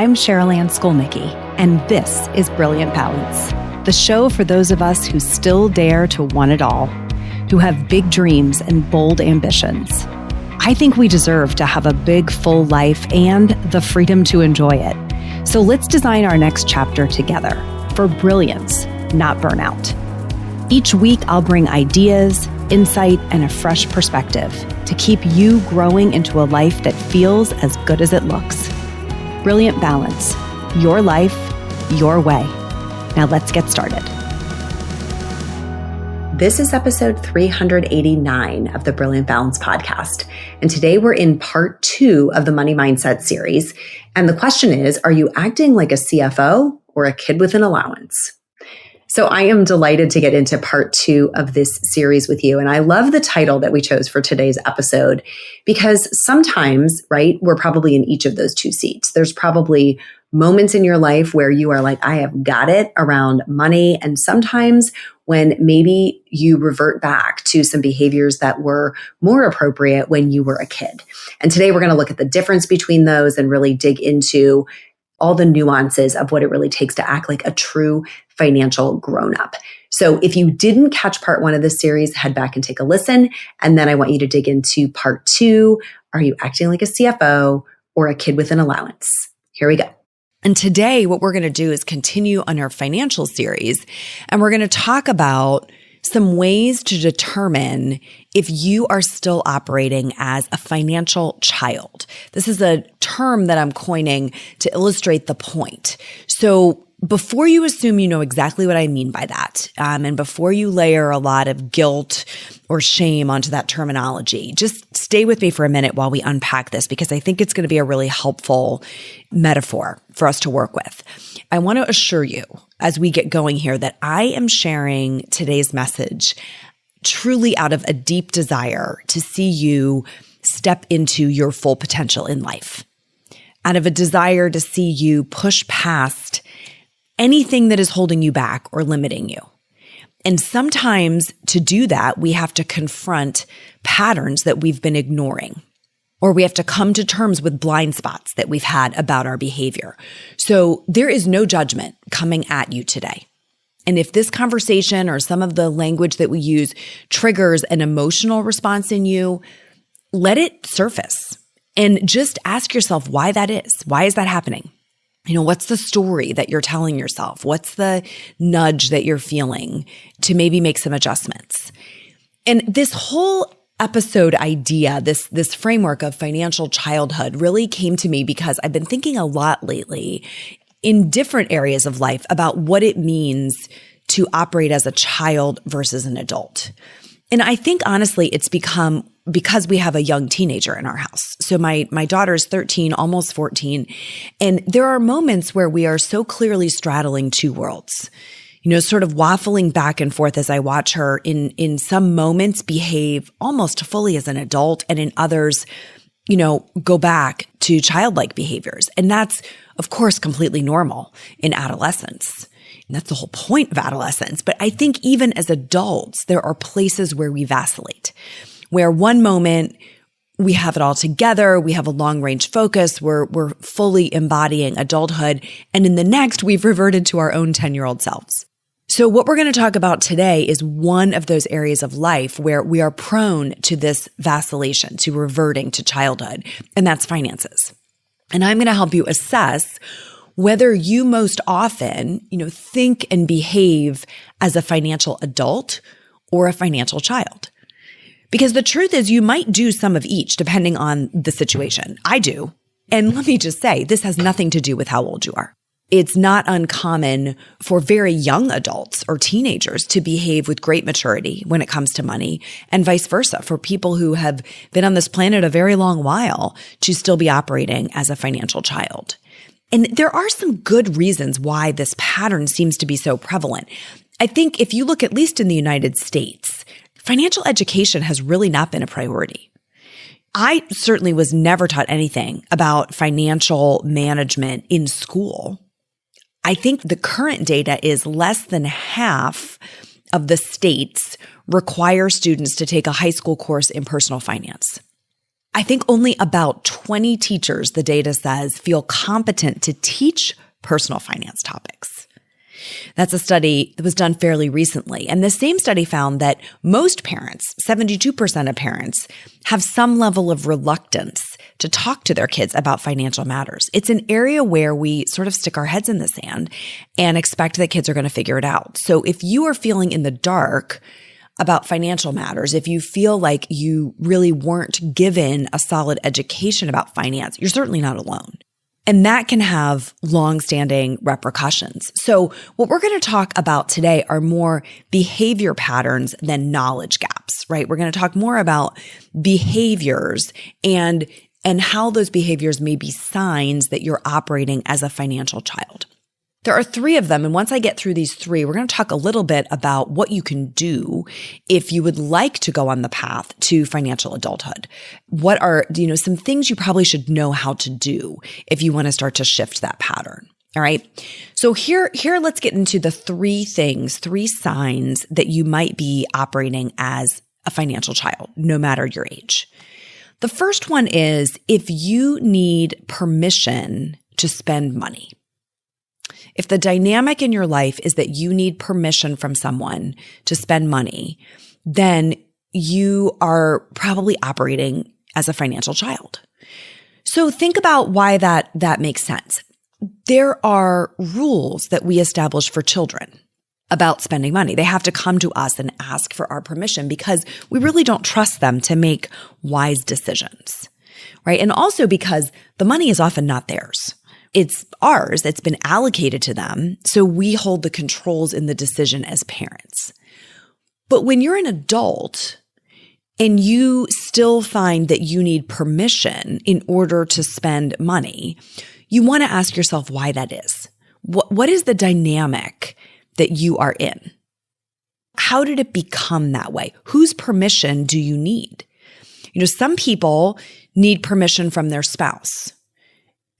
I'm Cheryl Ann Skolnicki, and this is Brilliant Balance, the show for those of us who still dare to want it all, who have big dreams and bold ambitions. I think we deserve to have a big, full life and the freedom to enjoy it. So let's design our next chapter together for brilliance, not burnout. Each week, I'll bring ideas, insight, and a fresh perspective to keep you growing into a life that feels as good as it looks. Brilliant Balance, your life, your way. Now let's get started. This is episode 389 of the Brilliant Balance podcast. And today we're in part 2 of the Money Mindset series. And the question is, are you acting like a CFO or a kid with an allowance? So I am delighted to get into part 2 of this series with you. And I love the title that we chose for today's episode because sometimes, right, we're probably in each of those 2 seats. There's probably moments in your life where you are like, I have got it around money. And sometimes when maybe you revert back to some behaviors that were more appropriate when you were a kid. And today we're going to look at the difference between those and really dig into all the nuances of what it really takes to act like a true financial grown-up. So if you didn't catch part 1 of this series, head back and take a listen. And then I want you to dig into part 2. Are you acting like a CFO or a kid with an allowance? Here we go. And today, what we're going to do is continue on our financial series, and we're going to talk about some ways to determine if you are still operating as a financial child. This is a term that I'm coining to illustrate the point. So before you assume you know exactly what I mean by that, and before you layer a lot of guilt or shame onto that terminology, just stay with me for a minute while we unpack this, because I think it's going to be a really helpful metaphor for us to work with. I want to assure you as we get going here that I am sharing today's message truly out of a deep desire to see you step into your full potential in life, out of a desire to see you push past anything that is holding you back or limiting you. And sometimes to do that, we have to confront patterns that we've been ignoring, or we have to come to terms with blind spots that we've had about our behavior. So there is no judgment coming at you today. And if this conversation or some of the language that we use triggers an emotional response in you, let it surface and just ask yourself why that is. Why is that happening? You know, what's the story that you're telling yourself? What's the nudge that you're feeling to maybe make some adjustments? And this whole episode idea, this framework of financial childhood really came to me because I've been thinking a lot lately in different areas of life about what it means to operate as a child versus an adult. And I think honestly, it's become because we have a young teenager in our house. So my daughter is 13, almost 14. And there are moments where we are so clearly straddling 2 worlds, you know, sort of waffling back and forth as I watch her in some moments behave almost fully as an adult, and in others, you know, go back to childlike behaviors. And that's, of course, completely normal in adolescence. And that's the whole point of adolescence. But I think even as adults, there are places where we vacillate, where one moment we have it all together, we have a long-range focus, we're fully embodying adulthood, and in the next, we've reverted to our own 10-year-old selves. So what we're going to talk about today is one of those areas of life where we are prone to this vacillation, to reverting to childhood, and that's finances. And I'm going to help you assess whether you most often, you know, think and behave as a financial adult or a financial child. Because the truth is you might do some of each depending on the situation. I do. And let me just say, this has nothing to do with how old you are. It's not uncommon for very young adults or teenagers to behave with great maturity when it comes to money, and vice versa for people who have been on this planet a very long while to still be operating as a financial child. And there are some good reasons why this pattern seems to be so prevalent. I think if you look at least in the United States, financial education has really not been a priority. I certainly was never taught anything about financial management in school. I think the current data is less than half of the states require students to take a high school course in personal finance. I think only about 20 teachers, the data says, feel competent to teach personal finance topics. That's a study that was done fairly recently. And the same study found that most parents, 72% of parents, have some level of reluctance to talk to their kids about financial matters. It's an area where we sort of stick our heads in the sand and expect that kids are going to figure it out. So if you are feeling in the dark about financial matters, if you feel like you really weren't given a solid education about finance, you're certainly not alone. And that can have long-standing repercussions. So what we're going to talk about today are more behavior patterns than knowledge gaps, right? We're going to talk more about behaviors and how those behaviors may be signs that you're operating as a financial child. There are 3 of them. And once I get through these 3, we're going to talk a little bit about what you can do if you would like to go on the path to financial adulthood. What are, some things you probably should know how to do if you want to start to shift that pattern. All right. So here, let's get into the 3 signs that you might be operating as a financial child, no matter your age. The first one is if you need permission to spend money. If the dynamic in your life is that you need permission from someone to spend money, then you are probably operating as a financial child. So think about why that makes sense. There are rules that we establish for children about spending money. They have to come to us and ask for our permission because we really don't trust them to make wise decisions, right? And also because the money is often not theirs. It's ours. It's been allocated to them. So we hold the controls in the decision as parents. But when you're an adult and you still find that you need permission in order to spend money, you want to ask yourself why that is. What is the dynamic that you are in? How did it become that way? Whose permission do you need? Some people need permission from their spouse.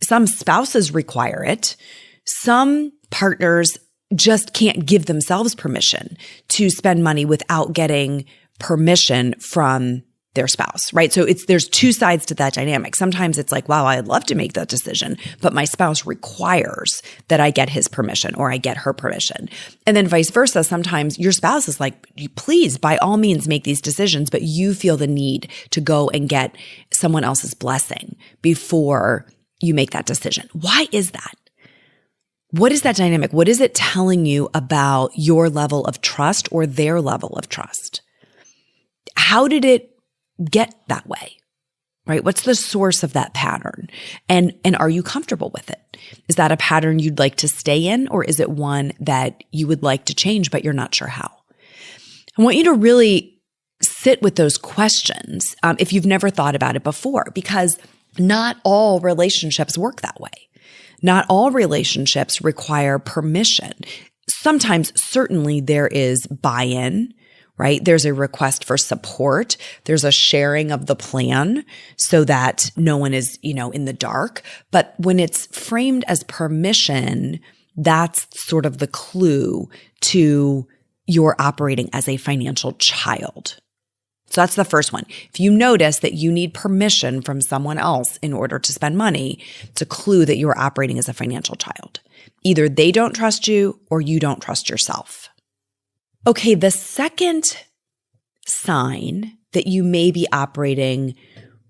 Some spouses require it. Some partners just can't give themselves permission to spend money without getting permission from their spouse, right? So there's 2 sides to that dynamic. Sometimes it's like, wow, I'd love to make that decision, but my spouse requires that I get his permission or I get her permission. And then vice versa. Sometimes your spouse is like, please, by all means, make these decisions, but you feel the need to go and get someone else's blessing before you make that decision. Why is that? What is that dynamic? What is it telling you about your level of trust or their level of trust? How did it get that way? Right? What's the source of that pattern? And are you comfortable with it? Is that a pattern you'd like to stay in, or is it one that you would like to change, but you're not sure how? I want you to really sit with those questions if you've never thought about it before, because not all relationships work that way. Not all relationships require permission. Sometimes, certainly, there is buy-in, right? There's a request for support. There's a sharing of the plan so that no one is, in the dark. But when it's framed as permission, that's sort of the clue to your operating as a financial child. So that's the first one. If you notice that you need permission from someone else in order to spend money, it's a clue that you are operating as a financial child. Either they don't trust you or you don't trust yourself. Okay, the second sign that you may be operating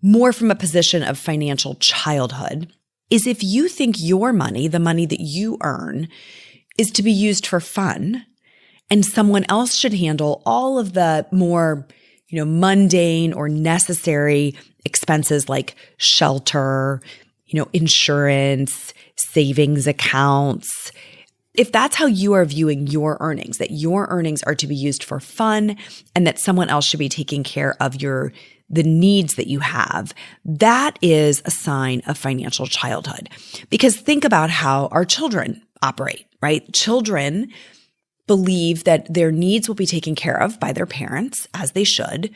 more from a position of financial childhood is if you think your money, the money that you earn, is to be used for fun, and someone else should handle all of the more mundane or necessary expenses like shelter, insurance, savings accounts. If that's how you are viewing your earnings, that your earnings are to be used for fun and that someone else should be taking care of the needs that you have, that is a sign of financial childhood. Because think about how our children operate, right? Children believe that their needs will be taken care of by their parents, as they should,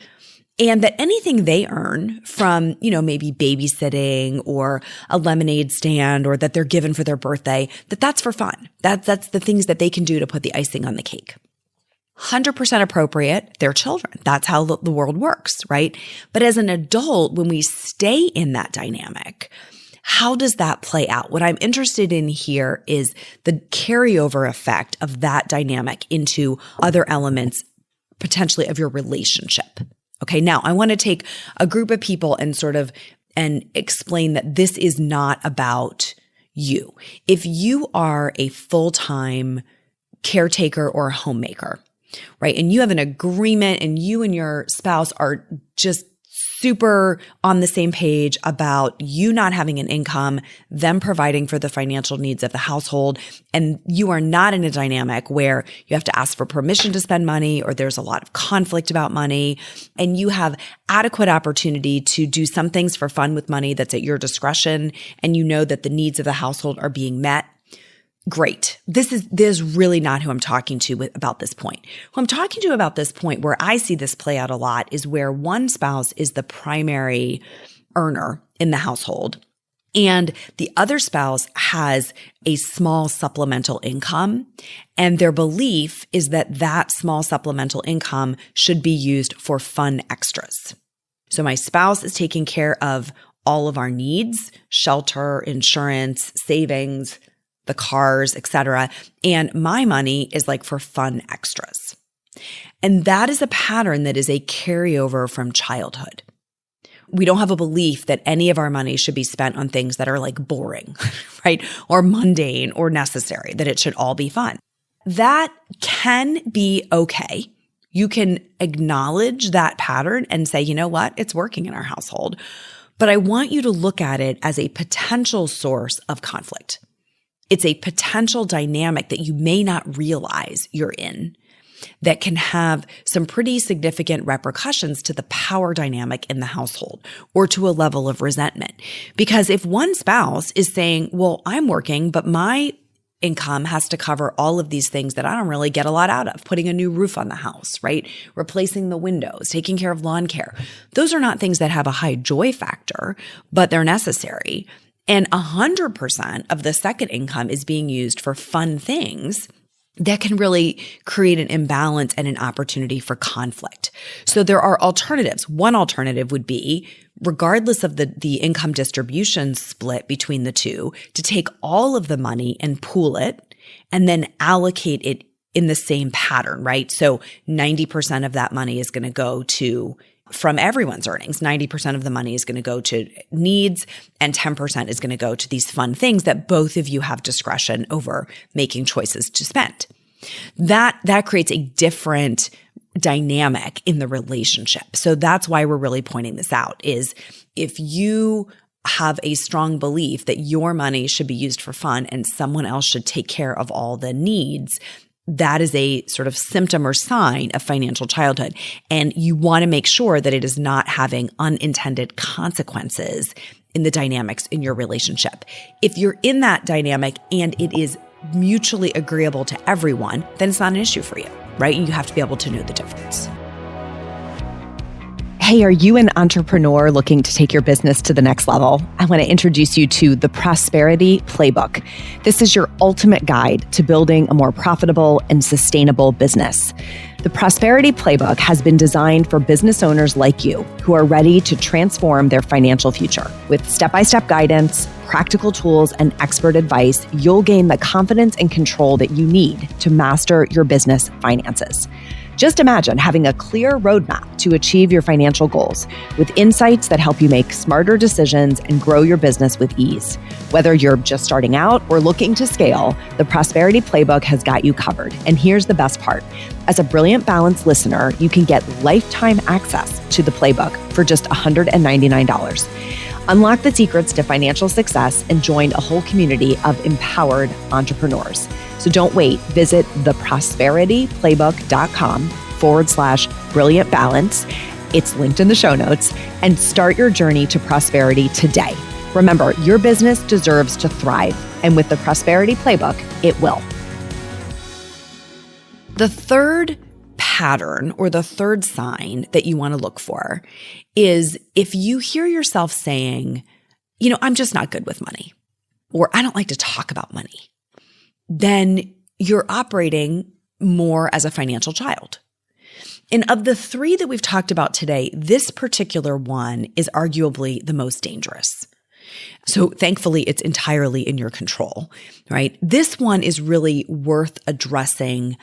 and that anything they earn from, maybe babysitting or a lemonade stand or that they're given for their birthday, that's for fun. That's the things that they can do to put the icing on the cake. 100% appropriate. They're children. That's how the world works, right? But as an adult, when we stay in that dynamic, how does that play out? What I'm interested in here is the carryover effect of that dynamic into other elements, potentially of your relationship. Okay. Now I want to take a group of people and explain that this is not about you. If you are a full-time caretaker or homemaker, right? And you have an agreement and you and your spouse are just super on the same page about you not having an income, them providing for the financial needs of the household, and you are not in a dynamic where you have to ask for permission to spend money or there's a lot of conflict about money, and you have adequate opportunity to do some things for fun with money that's at your discretion, and you know that the needs of the household are being met. Great. This is really not who I'm talking to about this point. Who I'm talking to about this point, where I see this play out a lot, is where one spouse is the primary earner in the household and the other spouse has a small supplemental income, and their belief is that that small supplemental income should be used for fun extras. So my spouse is taking care of all of our needs, shelter, insurance, savings, the cars, etc. And my money is like for fun extras. And that is a pattern that is a carryover from childhood. We don't have a belief that any of our money should be spent on things that are like boring, right? Or mundane or necessary, that it should all be fun. That can be okay. You can acknowledge that pattern and say, you know what? It's working in our household. But I want you to look at it as a potential source of conflict. It's a potential dynamic that you may not realize you're in that can have some pretty significant repercussions to the power dynamic in the household or to a level of resentment. Because if one spouse is saying, well, I'm working, but my income has to cover all of these things that I don't really get a lot out of, putting a new roof on the house, right? Replacing the windows, taking care of lawn care. Those are not things that have a high joy factor, but they're necessary. And 100% of the second income is being used for fun things that can really create an imbalance and an opportunity for conflict. So there are alternatives. One alternative would be, regardless of the income distribution split between the two, to take all of the money and pool it and then allocate it in the same pattern, right? So 90% of that money is going to go to, from everyone's earnings, 90% of the money is going to go to needs and 10% is going to go to these fun things that both of you have discretion over making choices to spend. That creates a different dynamic in the relationship. So that's why we're really pointing this out, is if you have a strong belief that your money should be used for fun and someone else should take care of all the needs, that is a sort of symptom or sign of financial childhood. And you want to make sure that it is not having unintended consequences in the dynamics in your relationship. If you're in that dynamic and it is mutually agreeable to everyone, then it's not an issue for you, right? You have to be able to know the difference. Hey, are you an entrepreneur looking to take your business to the next level? I want to introduce you to the Prosperity Playbook. This is your ultimate guide to building a more profitable and sustainable business. The Prosperity Playbook has been designed for business owners like you who are ready to transform their financial future. With step-by-step guidance, practical tools, and expert advice, you'll gain the confidence and control that you need to master your business finances. Just imagine having a clear roadmap to achieve your financial goals with insights that help you make smarter decisions and grow your business with ease. Whether you're just starting out or looking to scale, the Prosperity Playbook has got you covered. And here's the best part. As a Brilliant Balance listener, you can get lifetime access to the playbook for just $199. Unlock the secrets to financial success and join a whole community of empowered entrepreneurs. So don't wait. Visit theprosperityplaybook.com/brilliant balance. It's linked in the show notes, and start your journey to prosperity today. Remember, your business deserves to thrive, and with the Prosperity Playbook, it will. The third pattern or the third sign that you want to look for is if you hear yourself saying, you know, I'm just not good with money, or I don't like to talk about money, then you're operating more as a financial child. And of the three that we've talked about today, this particular one is arguably the most dangerous. So thankfully, it's entirely in your control, right? This one is really worth addressing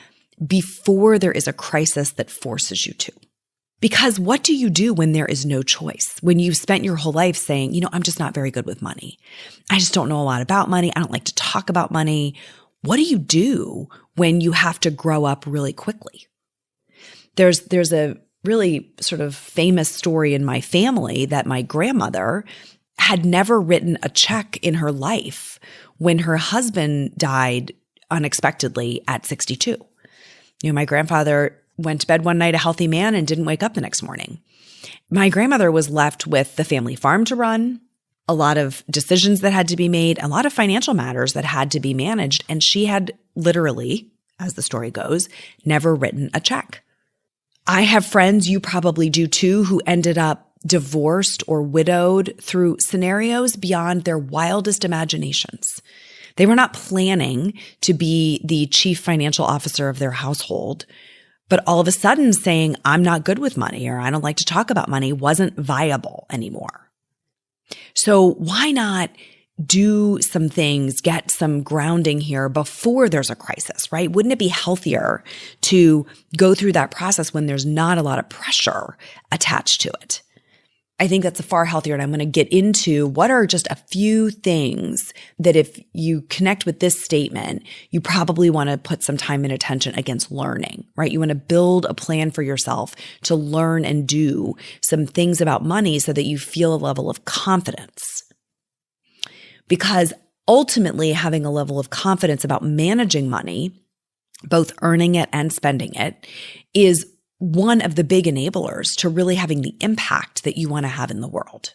before there is a crisis that forces you to. Because what do you do when there is no choice? When you've spent your whole life saying, I'm just not very good with money. I just don't know a lot about money. I don't like to talk about money. What do you do when you have to grow up really quickly? There's a really sort of famous story in my family that my grandmother had never written a check in her life when her husband died unexpectedly at 62. My grandfather went to bed one night a healthy man and didn't wake up the next morning. My grandmother was left with the family farm to run, a lot of decisions that had to be made, a lot of financial matters that had to be managed, and she had literally, as the story goes, never written a check. I have friends, you probably do too, who ended up divorced or widowed through scenarios beyond their wildest imaginations. They were not planning to be the chief financial officer of their household, but all of a sudden saying, I'm not good with money or I don't like to talk about money wasn't viable anymore. So why not do some things, get some grounding here before there's a crisis, right? Wouldn't it be healthier to go through that process when there's not a lot of pressure attached to it? I think that's far healthier. And I'm going to get into what are just a few things that if you connect with this statement, you probably want to put some time and attention against learning, right? You want to build a plan for yourself to learn and do some things about money so that you feel a level of confidence. Because ultimately, having a level of confidence about managing money, both earning it and spending it, is one of the big enablers to really having the impact that you want to have in the world.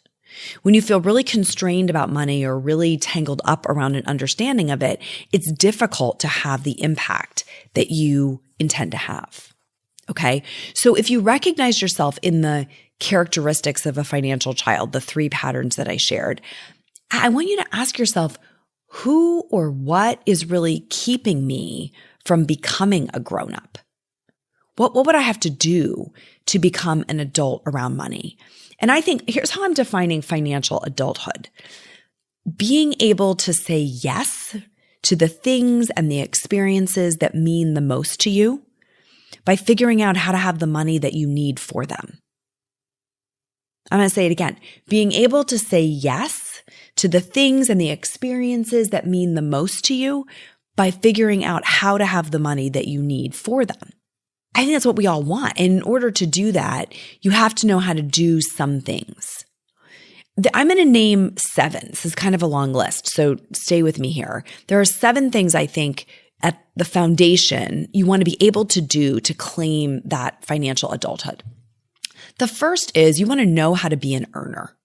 When you feel really constrained about money or really tangled up around an understanding of it, it's difficult to have the impact that you intend to have. Okay. So if you recognize yourself in the characteristics of a financial child, the three patterns that I shared, I want you to ask yourself, who or what is really keeping me from becoming a grown-up? What would I have to do to become an adult around money? And I think here's how I'm defining financial adulthood. Being able to say yes to the things and the experiences that mean the most to you by figuring out how to have the money that you need for them. I'm going to say it again. Being able to say yes to the things and the experiences that mean the most to you by figuring out how to have the money that you need for them. I think that's what we all want. And in order to do that, you have to know how to do some things. I'm going to name 7. This is kind of a long list, so stay with me here. There are 7 things I think at the foundation you want to be able to do to claim that financial adulthood. The first is you want to know how to be an earner.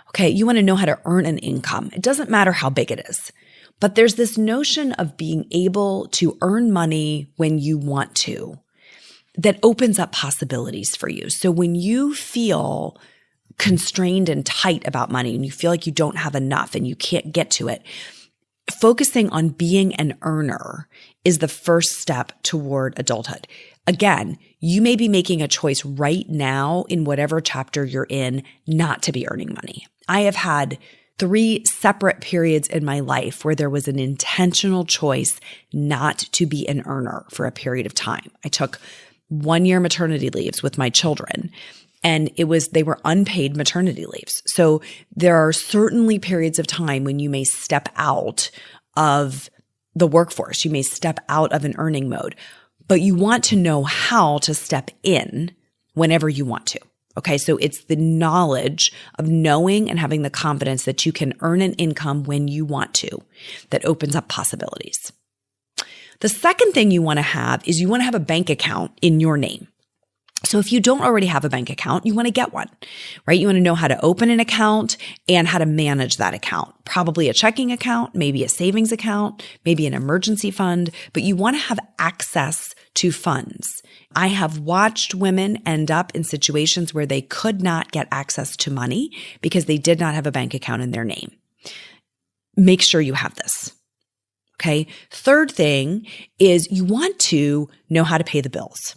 Okay, you want to know how to earn an income. It doesn't matter how big it is. But there's this notion of being able to earn money when you want to that opens up possibilities for you. So when you feel constrained and tight about money and you feel like you don't have enough and you can't get to it, focusing on being an earner is the first step toward adulthood. Again, you may be making a choice right now in whatever chapter you're in not to be earning money. I have had 3 separate periods in my life where there was an intentional choice not to be an earner for a period of time. I took 1-year maternity leaves with my children, and they were unpaid maternity leaves. So there are certainly periods of time when you may step out of the workforce. You may step out of an earning mode, but you want to know how to step in whenever you want to. Okay, so it's the knowledge of knowing and having the confidence that you can earn an income when you want to that opens up possibilities. The second thing you want to have is you want to have a bank account in your name. So if you don't already have a bank account, you want to get one, right? You want to know how to open an account and how to manage that account. Probably a checking account, maybe a savings account, maybe an emergency fund, but you want to have access to funds. I have watched women end up in situations where they could not get access to money because they did not have a bank account in their name. Make sure you have this. Okay. Third thing is you want to know how to pay the bills.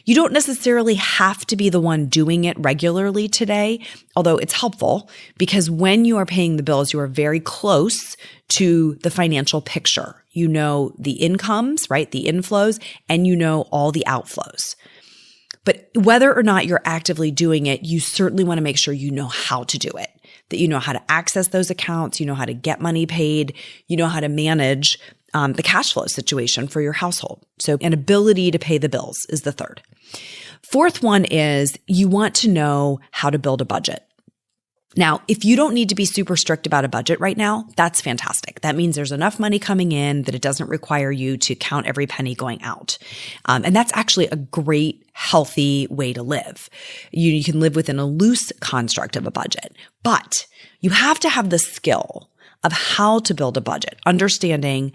You don't necessarily have to be the one doing it regularly today, although it's helpful because when you are paying the bills, you are very close to the financial picture. You know the incomes, right? The inflows, and you know all the outflows. But whether or not you're actively doing it, you certainly want to make sure you know how to do it, that you know how to access those accounts, you know how to get money paid, you know how to manage the cash flow situation for your household. So an ability to pay the bills is the third. Fourth one is you want to know how to build a budget. Now, if you don't need to be super strict about a budget right now, that's fantastic. That means there's enough money coming in that it doesn't require you to count every penny going out. And that's actually a great, healthy way to live. You can live within a loose construct of a budget, but you have to have the skill of how to build a budget, understanding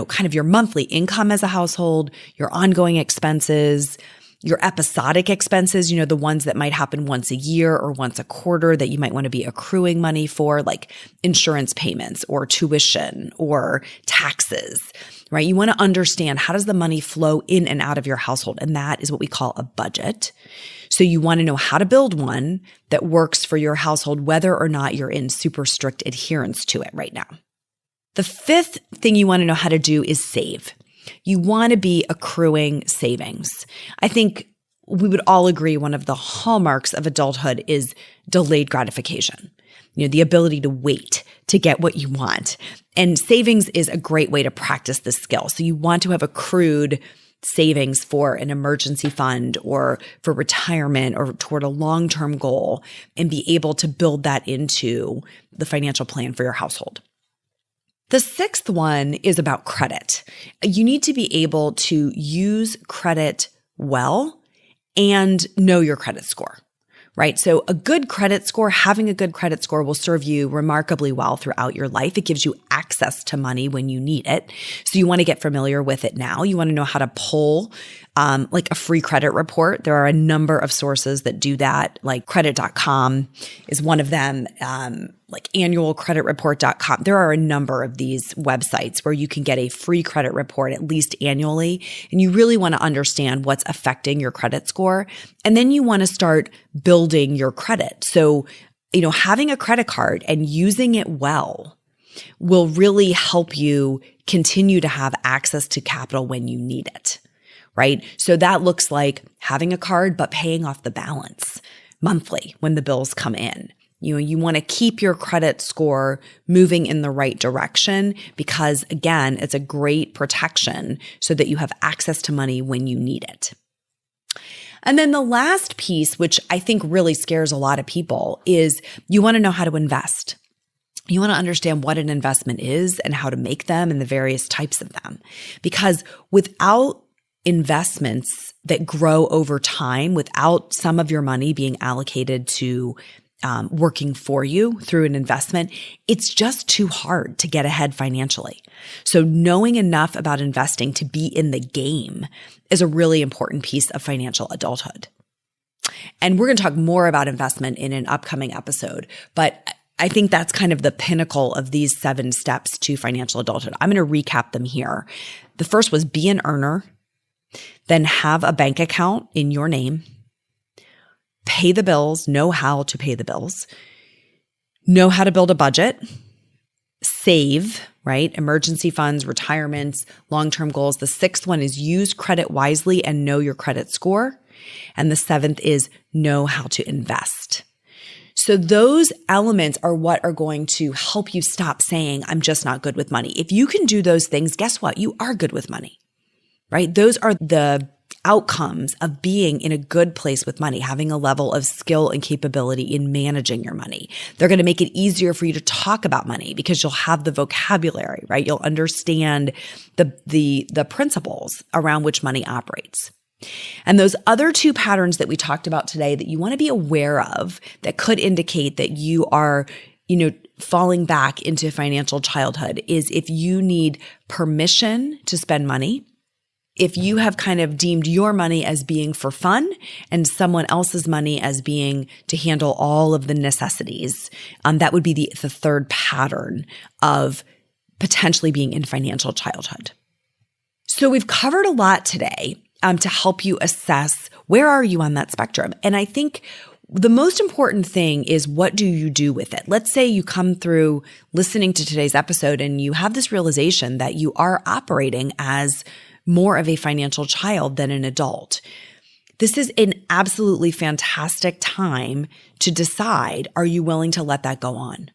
kind of your monthly income as a household, your ongoing expenses, your episodic expenses, the ones that might happen once a year or once a quarter that you might want to be accruing money for, like insurance payments or tuition or taxes, right? You want to understand how does the money flow in and out of your household? And that is what we call a budget. So you want to know how to build one that works for your household, whether or not you're in super strict adherence to it right now. The fifth thing you want to know how to do is save. You want to be accruing savings. I think we would all agree one of the hallmarks of adulthood is delayed gratification, the ability to wait to get what you want. And savings is a great way to practice this skill. So you want to have accrued savings for an emergency fund or for retirement or toward a long-term goal and be able to build that into the financial plan for your household. The sixth one is about credit. You need to be able to use credit well and know your credit score, right? So having a good credit score will serve you remarkably well throughout your life. It gives you access to money when you need it. So you want to get familiar with it now. You want to know how to pull like a free credit report. There are a number of sources that do that, like credit.com is one of them, like annualcreditreport.com. There are a number of these websites where you can get a free credit report at least annually. And you really want to understand what's affecting your credit score. And then you want to start building your credit. So, having a credit card and using it well will really help you continue to have access to capital when you need it, right? So that looks like having a card, but paying off the balance monthly when the bills come in. You want to keep your credit score moving in the right direction because, again, it's a great protection so that you have access to money when you need it. And then the last piece, which I think really scares a lot of people, is you want to know how to invest. You want to understand what an investment is and how to make them and the various types of them. Because without investments that grow over time, without some of your money being allocated to working for you through an investment, it's just too hard to get ahead financially. So knowing enough about investing to be in the game is a really important piece of financial adulthood. And we're going to talk more about investment in an upcoming episode, but I think that's kind of the pinnacle of these 7 steps to financial adulthood. I'm going to recap them here. The first was be an earner, then have a bank account in your name, pay the bills, know how to pay the bills, know how to build a budget, save, right? Emergency funds, retirements, long-term goals. The 6th one is use credit wisely and know your credit score. And the 7th is know how to invest. So those elements are what are going to help you stop saying, I'm just not good with money. If you can do those things, guess what? You are good with money, right? Those are the outcomes of being in a good place with money, having a level of skill and capability in managing your money. They're going to make it easier for you to talk about money because you'll have the vocabulary, right? You'll understand the principles around which money operates. And those other 2 patterns that we talked about today that you want to be aware of that could indicate that you are, falling back into financial childhood is if you need permission to spend money, if you have kind of deemed your money as being for fun and someone else's money as being to handle all of the necessities, that would be the 3rd pattern of potentially being in financial childhood. So we've covered a lot today to help you assess where are you on that spectrum. And I think the most important thing is, what do you do with it? Let's say you come through listening to today's episode and you have this realization that you are operating as more of a financial child than an adult. This is an absolutely fantastic time to decide, are you willing to let that go on?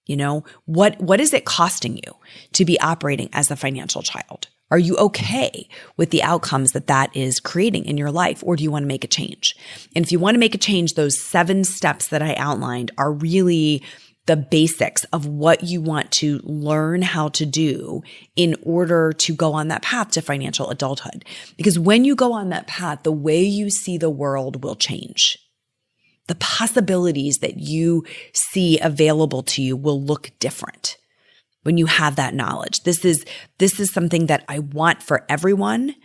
You know, what is it costing you to be operating as a financial child? Are you okay with the outcomes that is creating in your life, or do you want to make a change? And if you want to make a change, those 7 steps that I outlined are really the basics of what you want to learn how to do in order to go on that path to financial adulthood. Because when you go on that path, the way you see the world will change. The possibilities that you see available to you will look different when you have that knowledge. This is something that I want for everyone.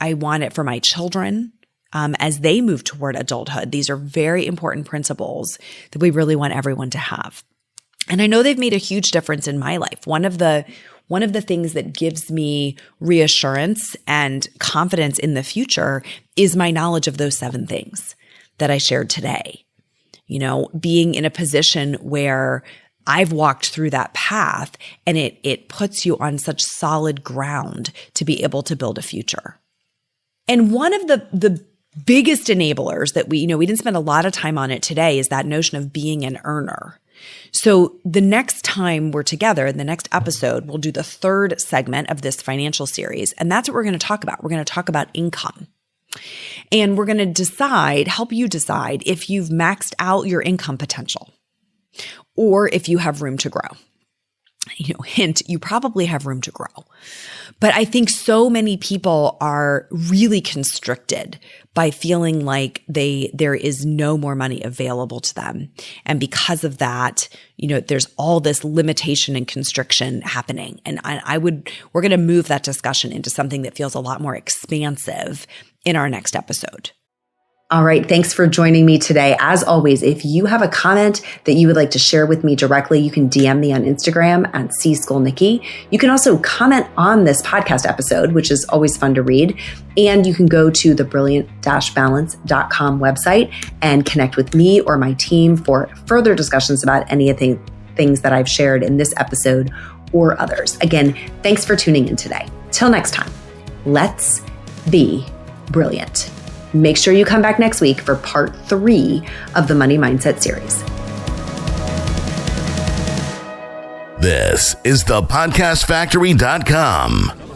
I want it for my children as they move toward adulthood. These are very important principles that we really want everyone to have. And I know they've made a huge difference in my life. One of the things that gives me reassurance and confidence in the future is my knowledge of those 7 things that I shared today. You know, being in a position where I've walked through that path, and it puts you on such solid ground to be able to build a future. And one of the biggest enablers that we didn't spend a lot of time on it today is that notion of being an earner. So the next time we're together, in the next episode, we'll do the 3rd segment of this financial series. And that's what we're going to talk about. We're going to talk about income. And we're going to help you decide if you've maxed out your income potential or if you have room to grow. You know, hint, you probably have room to grow. But I think so many people are really constricted by feeling like there is no more money available to them. And because of that, you know, there's all this limitation and constriction happening. And we're going to move that discussion into something that feels a lot more expansive in our next episode. All right. Thanks for joining me today. As always, if you have a comment that you would like to share with me directly, you can DM me on Instagram at cschoolnikki. You can also comment on this podcast episode, which is always fun to read. And you can go to the brilliant-balance.com website and connect with me or my team for further discussions about any of the things that I've shared in this episode or others. Again, thanks for tuning in today. Till next time, let's be brilliant. Make sure you come back next week for part 3 of the Money Mindset series. This is thepodcastfactory.com.